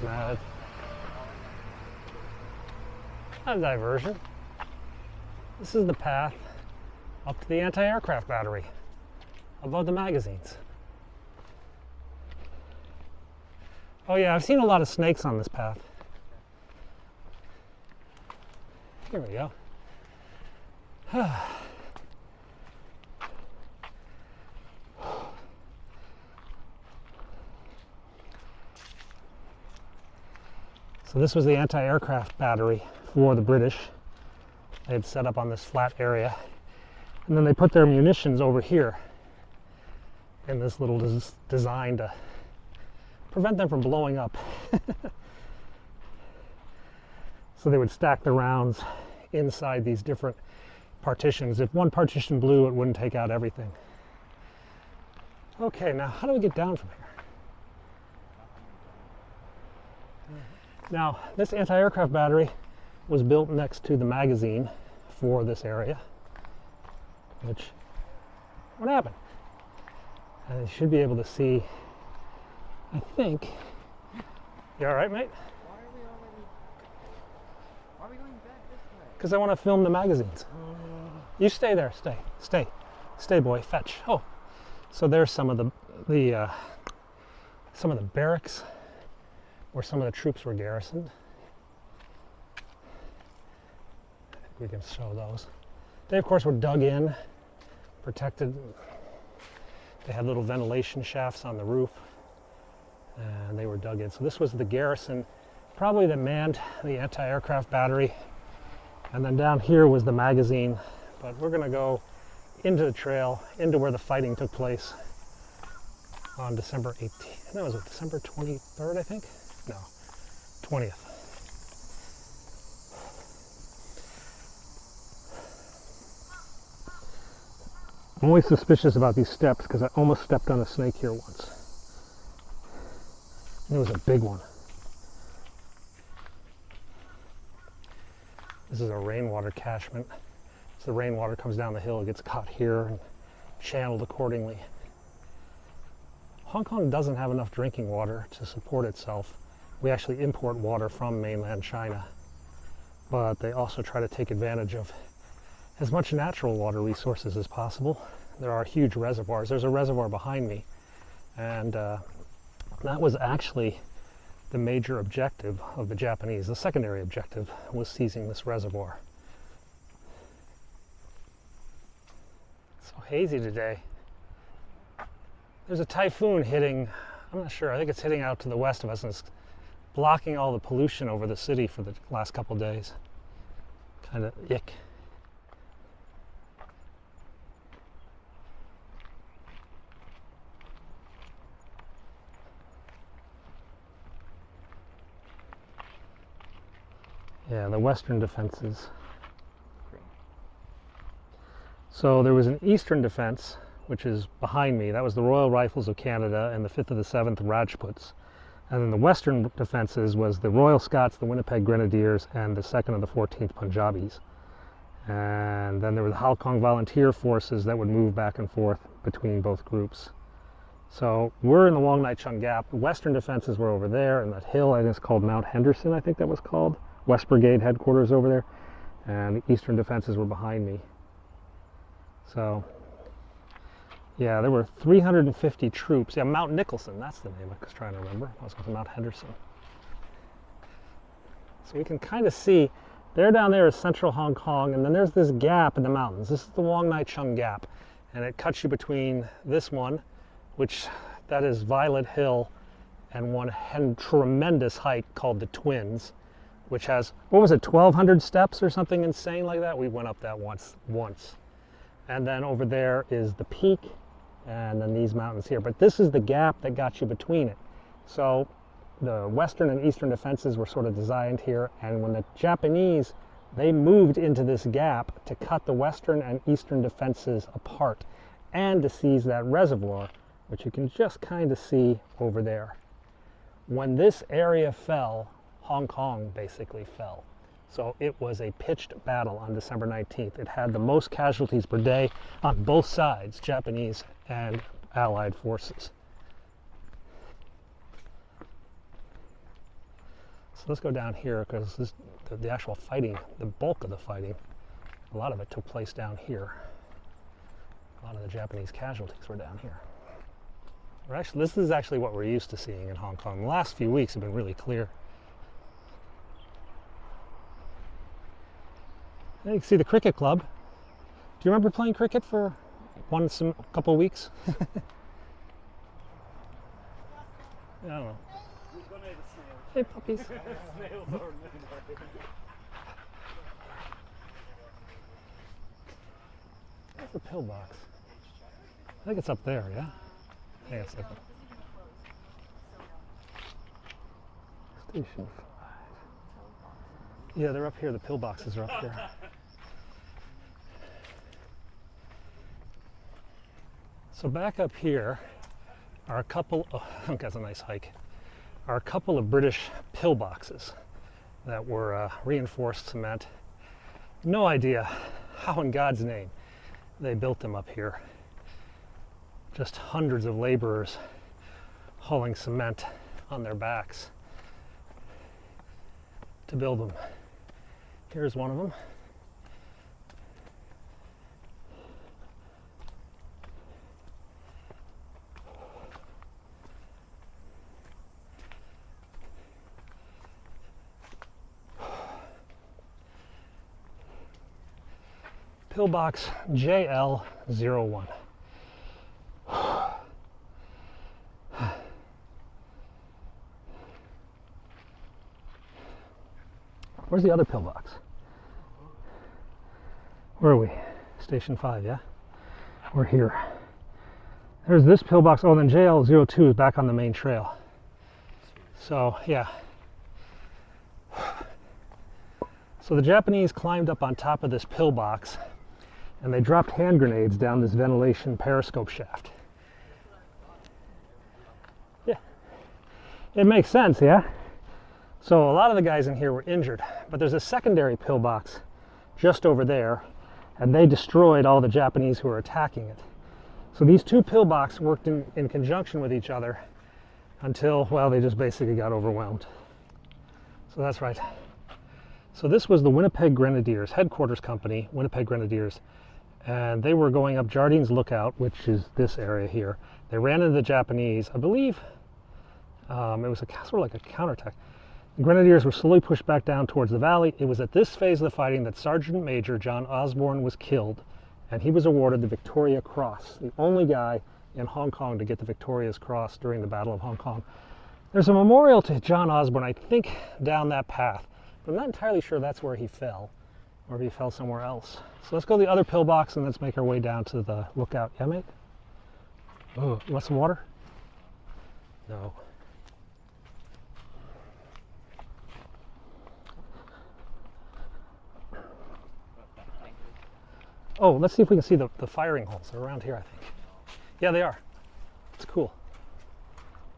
Not a diversion. This is the path up to the anti-aircraft battery above the magazines. Oh yeah, I've seen a lot of snakes on this path. Here we go. So this was the anti-aircraft battery for the British. They had set up on this flat area. And then they put their munitions over here in this little design to prevent them from blowing up. So they would stack the rounds inside these different partitions. If one partition blew, it wouldn't take out everything. Okay, now how do we get down from here? Now, this anti-aircraft battery was built next to the magazine for this area, which, what happened? And you should be able to see, I think. You all right, mate? Why are we going back this way? Because I want to film the magazines. You stay there, stay, boy, fetch. Oh, so there's some of the barracks where some of the troops were garrisoned. I think we can show those. They, of course, were dug in, protected. They had little ventilation shafts on the roof, and they were dug in. So this was the garrison, probably that manned the anti-aircraft battery. And then down here was the magazine. But we're going to go into the trail, into where the fighting took place on December 18th. That was December 23rd, I think? No, 20th. I'm always suspicious about these steps because I almost stepped on a snake here once. And it was a big one. This is a rainwater catchment. So the rainwater comes down the hill, it gets caught here and channeled accordingly. Hong Kong doesn't have enough drinking water to support itself. We actually import water from mainland China, but they also try to take advantage of as much natural water resources as possible. There are huge reservoirs. There's a reservoir behind me, and that was actually the major objective of the Japanese. The secondary objective was seizing this reservoir. It's so hazy today. There's a typhoon hitting, I'm not sure, I think it's hitting out to the west of us, and it's blocking all the pollution over the city for the last couple days. Kind of ick. Yeah, the western defenses. So there was an eastern defense, which is behind me. That was the Royal Rifles of Canada and the 5th of the 7th Rajputs. And then the western defenses was the Royal Scots, the Winnipeg Grenadiers, and the 2nd and the 14th Punjabis. And then there were the Hong Kong Volunteer Forces that would move back and forth between both groups. So we're in the Wong Nai Chung Gap. The western defenses were over there, and that hill, I think it's called Mount Henderson, I think that was called. West Brigade headquarters over there. And the eastern defenses were behind me. So, yeah, there were 350 troops. Yeah, Mount Nicholson, that's the name I was trying to remember. I was going to Mount Henderson. So we can kind of see, there down there is central Hong Kong, and then there's this gap in the mountains. This is the Wong Nai Chung Gap, and it cuts you between this one, which that is Violet Hill, and one tremendous hike called the Twins, which has, what was it, 1,200 steps or something insane like that? We went up that once. And then over there is the peak, and then these mountains here. But this is the gap that got you between it. So the western and eastern defenses were sort of designed here, and when the Japanese, they moved into this gap to cut the western and eastern defenses apart and to seize that reservoir, which you can just kind of see over there. When this area fell, Hong Kong basically fell. So it was a pitched battle on December 19th. It had the most casualties per day on both sides, Japanese and Allied forces. So let's go down here because the actual fighting, the bulk of the fighting, a lot of it took place down here. A lot of the Japanese casualties were down here. This is actually what we're used to seeing in Hong Kong. The last few weeks have been really clear. And you can see the cricket club. Do you remember playing cricket for a couple of weeks? I don't know. Hey, puppies. Where's the pillbox? I think it's up there, yeah? Hang on a second. Station 5. Yeah, they're up here. The pillboxes are up here. So back up here are a couple, oh, that's a nice hike, are a couple of British pillboxes that were reinforced cement. No idea how in God's name they built them up here. Just hundreds of laborers hauling cement on their backs to build them. Here's one of them. Pillbox JL01. Where's the other pillbox? Where are we? Station 5, yeah? We're here. There's this pillbox. Oh, then JL02 is back on the main trail. So, yeah. So the Japanese climbed up on top of this pillbox and they dropped hand grenades down this ventilation periscope shaft. Yeah. It makes sense, yeah? So a lot of the guys in here were injured, but there's a secondary pillbox just over there, and they destroyed all the Japanese who were attacking it. So these two pillboxes worked in conjunction with each other until, well, they just basically got overwhelmed. So that's right. So this was the Winnipeg Grenadiers, headquarters company, Winnipeg Grenadiers, and they were going up Jardine's Lookout, which is this area here. They ran into the Japanese. I believe it was sort of like a counterattack. The Grenadiers were slowly pushed back down towards the valley. It was at this phase of the fighting that Sergeant Major John Osborne was killed, and he was awarded the Victoria Cross, the only guy in Hong Kong to get the Victoria's Cross during the Battle of Hong Kong. There's a memorial to John Osborne, I think, down that path, but I'm not entirely sure that's where he fell, or if he fell somewhere else. So let's go to the other pillbox and let's make our way down to the lookout. Yeah, mate? Oh, you want some water? No. Oh, let's see if we can see the firing holes. They're around here, I think. Yeah, they are. It's cool.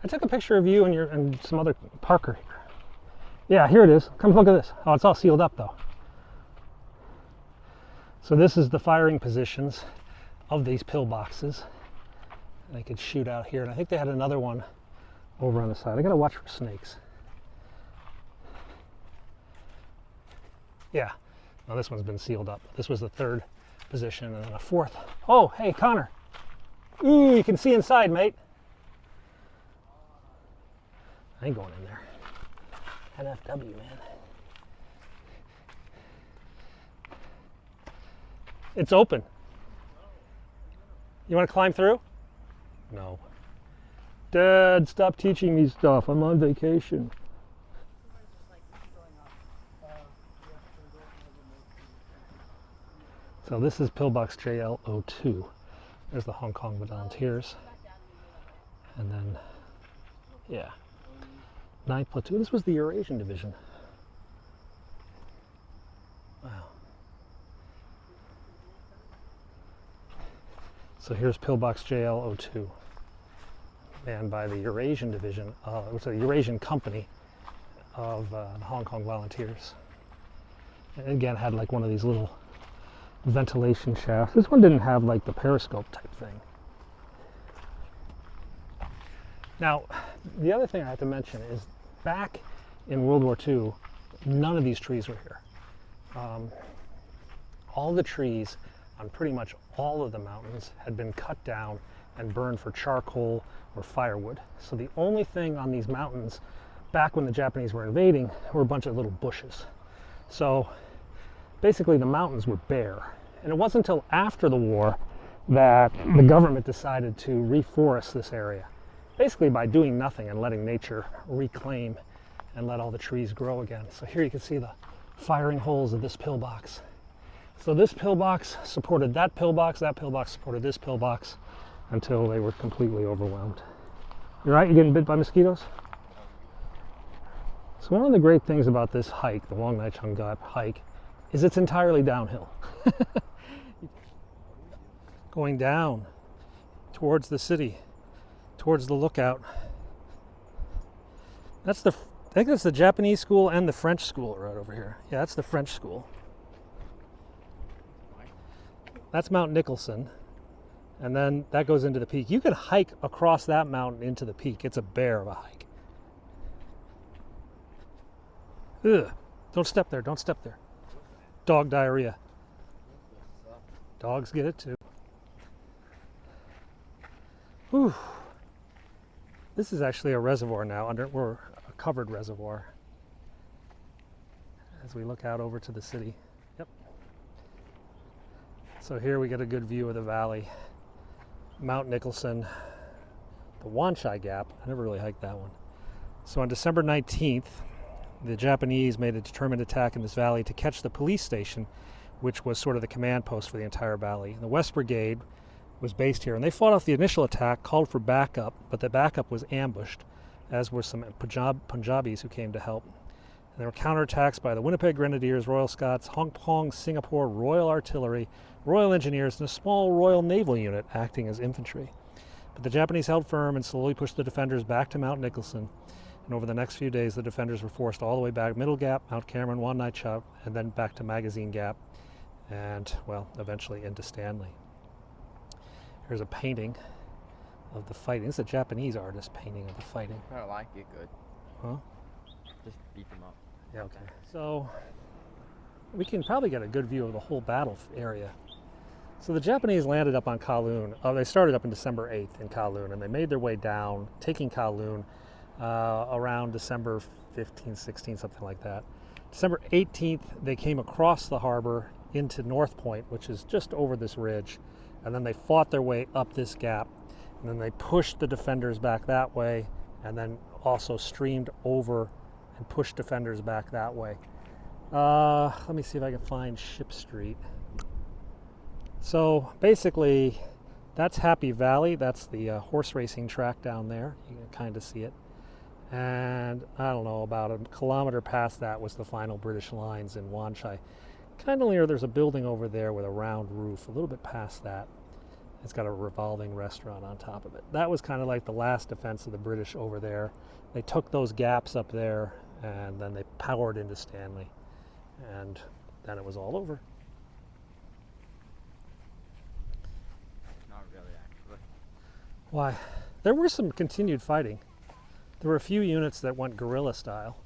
I took a picture of you and some other Parker here. Yeah, here it is. Come look at this. Oh, it's all sealed up though. So this is the firing positions of these pillboxes. They could shoot out here, and I think they had another one over on the side. I gotta watch for snakes. Yeah, no, this one's been sealed up. This was the third position, and then a fourth. Oh, hey, Connor. Ooh, you can see inside, mate. I ain't going in there. NFW, man. It's open. You want to climb through? No. Dad, stop teaching me stuff. I'm on vacation. So this is pillbox JL02. There's the Hong Kong Volunteers. And then, yeah, 9th Platoon. This was the Eurasian Division. Wow. So here's pillbox JL02, manned by the Eurasian Division. It was a Eurasian company of the Hong Kong Volunteers. And again, had like one of these little ventilation shafts. This one didn't have like the periscope type thing. Now, the other thing I have to mention is back in World War II, none of these trees were here. All the trees on pretty much all of the mountains had been cut down and burned for charcoal or firewood. So the only thing on these mountains back when the Japanese were invading were a bunch of little bushes. So basically the mountains were bare. And it wasn't until after the war that the government decided to reforest this area, basically by doing nothing and letting nature reclaim and let all the trees grow again. So here you can see the firing holes of this pillbox. So this pillbox supported that pillbox supported this pillbox until they were completely overwhelmed. You're right, you getting bit by mosquitoes? So one of the great things about this hike, the Wong Nai Chung Gap hike, is it's entirely downhill. Going down towards the city, towards the lookout. I think that's the Japanese school and the French school right over here. Yeah, that's the French school. That's Mount Nicholson. And then that goes into the peak. You could hike across that mountain into the peak. It's a bear of a hike. Ugh. Don't step there. Don't step there. Dog diarrhea. Dogs get it too. Whew. This is actually a reservoir now. We're a covered reservoir. As we look out over to the city. Yep. So here we get a good view of the valley. Mount Nicholson, the Wan Chai Gap. I never really hiked that one. So on December 19th, the Japanese made a determined attack in this valley to catch the police station, which was sort of the command post for the entire valley. The West Brigade was based here, and they fought off the initial attack, called for backup, but the backup was ambushed, as were some Punjabis who came to help. And there were counterattacks by the Winnipeg Grenadiers, Royal Scots, Hong Kong, Singapore, Royal Artillery, Royal Engineers, and a small Royal Naval unit acting as infantry. But the Japanese held firm and slowly pushed the defenders back to Mount Nicholson. And over the next few days, the defenders were forced all the way back Middle Gap, Mount Cameron, Wong Nai Chung, and then back to Magazine Gap, and, well, eventually into Stanley. Here's a painting of the fighting. This is a Japanese artist painting of the fighting. I don't like it good. Huh? Just beat them up. Yeah, okay. So we can probably get a good view of the whole battle area. So the Japanese landed up on Kowloon. They started up on December 8th in Kowloon, and they made their way down, taking Kowloon around December 15th, 16th, something like that. December 18th, they came across the harbor into North Point, which is just over this ridge, and then they fought their way up this gap, and then they pushed the defenders back that way, and then also streamed over and pushed defenders back that way. Let me see if I can find Ship Street. So basically, that's Happy Valley. That's the horse racing track down there. You can kind of see it. And I don't know, about a kilometer past that was the final British lines in Wan Chai. Kind of near, there's a building over there with a round roof. A little bit past that, it's got a revolving restaurant on top of it. That was kind of like the last defense of the British over there. They took those gaps up there, and then they powered into Stanley. And then it was all over. Not really, actually. Why? There were some continued fighting. There were a few units that went guerrilla style,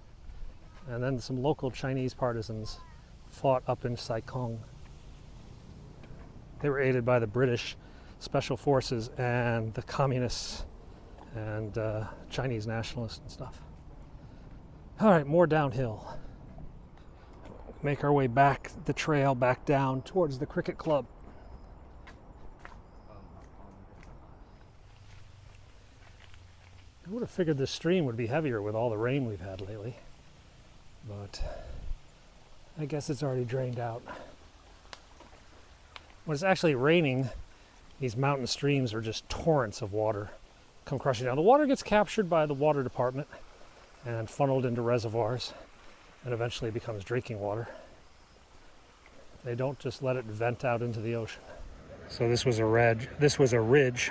and then some local Chinese partisans fought up in Saikong. They were aided by the British Special Forces and the communists and Chinese nationalists and stuff. All right, more downhill. Make our way back the trail, back down towards the cricket club. I would have figured this stream would be heavier with all the rain we've had lately, but I guess it's already drained out. When it's actually raining, these mountain streams are just torrents of water come crushing down. The water gets captured by the water department and funneled into reservoirs and eventually becomes drinking water. They don't just let it vent out into the ocean. So this was a ridge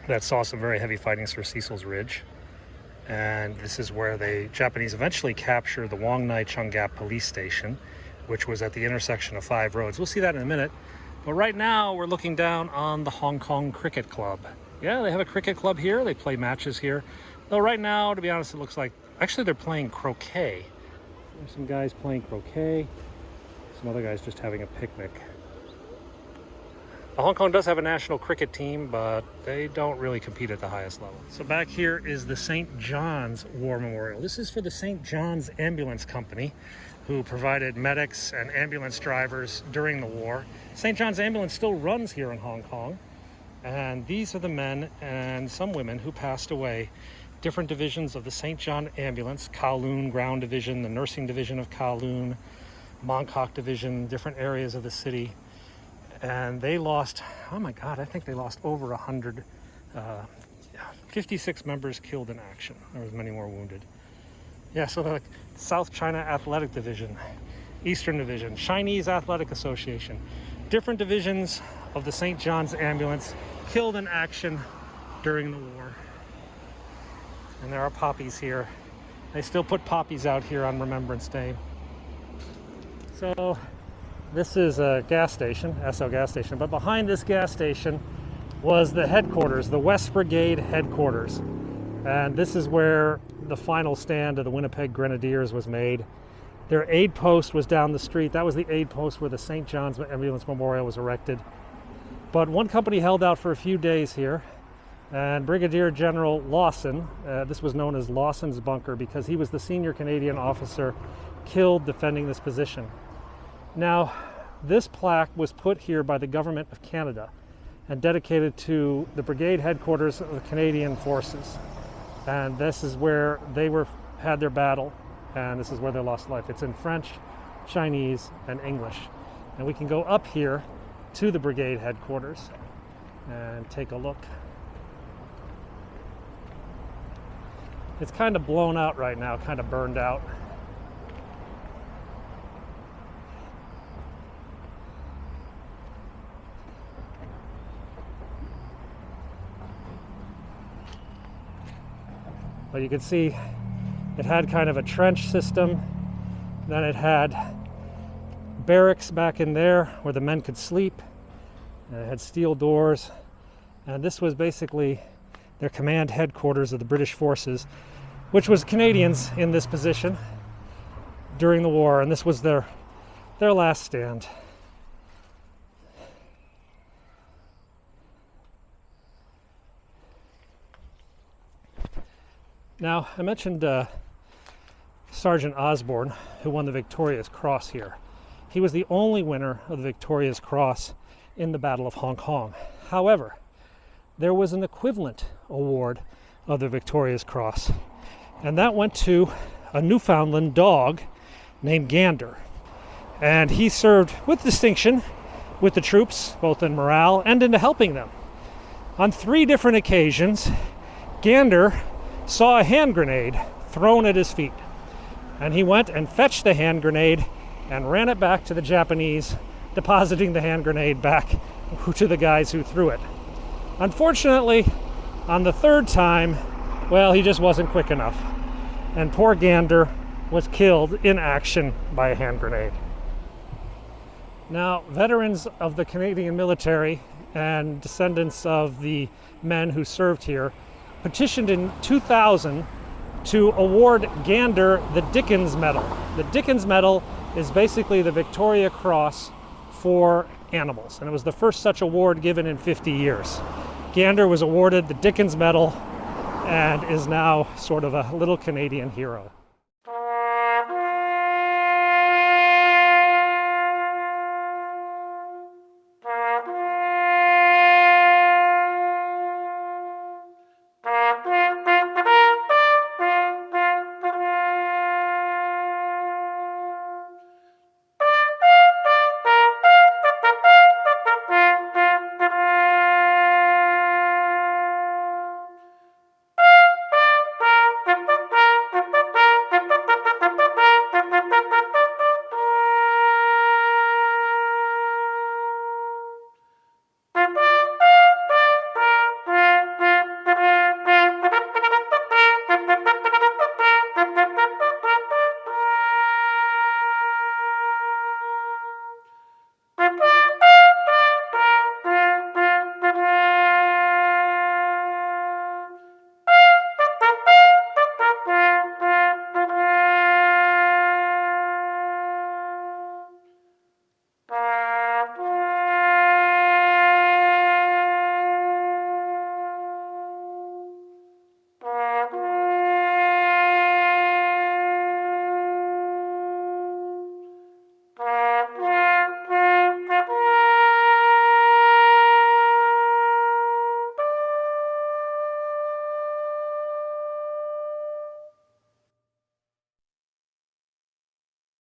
that saw some very heavy fighting for Cecil's Ridge. And this is where the Japanese eventually captured the Wong Nai Chung Gap police station, which was at the intersection of 5 roads. We'll see that in a minute. But right now we're looking down on the Hong Kong Cricket Club. Yeah, they have a cricket club here. They play matches here. Though right now, to be honest, it looks like Actually, they're playing croquet. There's some guys playing croquet. Some other guys just having a picnic. Hong Kong does have a national cricket team, but they don't really compete at the highest level. So back here is the St. John's War Memorial. This is for the St. John's Ambulance Company, who provided medics and ambulance drivers during the war. St. John's Ambulance still runs here in Hong Kong, and these are the men and some women who passed away. Different divisions of the St. John Ambulance, Kowloon Ground Division, the Nursing Division of Kowloon, Mongkok Division, different areas of the city. And they lost, oh my God, I think they lost over 100, 56 members killed in action. There was many more wounded. Yeah, so the South China Athletic Division, Eastern Division, Chinese Athletic Association, different divisions of the St. John's Ambulance killed in action during the war. And there are poppies here. They still put poppies out here on Remembrance Day. So this is a gas station, SL gas station, but behind this gas station was the headquarters, the West Brigade headquarters. And this is where the final stand of the Winnipeg Grenadiers was made. Their aid post was down the street. That was the aid post where the St. John's Ambulance Memorial was erected. But one company held out for a few days here, and Brigadier General Lawson, this was known as Lawson's Bunker because he was the senior Canadian officer killed defending this position. Now, this plaque was put here by the Government of Canada and dedicated to the brigade headquarters of the Canadian Forces. And this is where they had their battle, and this is where they lost life. It's in French, Chinese, and English. And we can go up here to the brigade headquarters and take a look. It's kind of blown out right now, kind of burned out. But you can see it had kind of a trench system. Then it had barracks back in there where the men could sleep. And it had steel doors. And this was basically their command headquarters of the British forces, which was Canadians in this position during the war. And this was their last stand. Now, I mentioned Sergeant Osborne, who won the Victorious Cross here. He was the only winner of the Victorious Cross in the Battle of Hong Kong. However, there was an equivalent award of the Victorious Cross, and that went to a Newfoundland dog named Gander. And he served with distinction with the troops, both in morale and into helping them. On 3 different occasions, Gander saw a hand grenade thrown at his feet. And he went and fetched the hand grenade and ran it back to the Japanese, depositing the hand grenade back to the guys who threw it. Unfortunately, on the 3rd time, well, he just wasn't quick enough. And poor Gander was killed in action by a hand grenade. Now, veterans of the Canadian military and descendants of the men who served here petitioned in 2000 to award Gander the Dickens Medal. The Dickens Medal is basically the Victoria Cross for animals, and it was the first such award given in 50 years. Gander was awarded the Dickens Medal and is now sort of a little Canadian hero.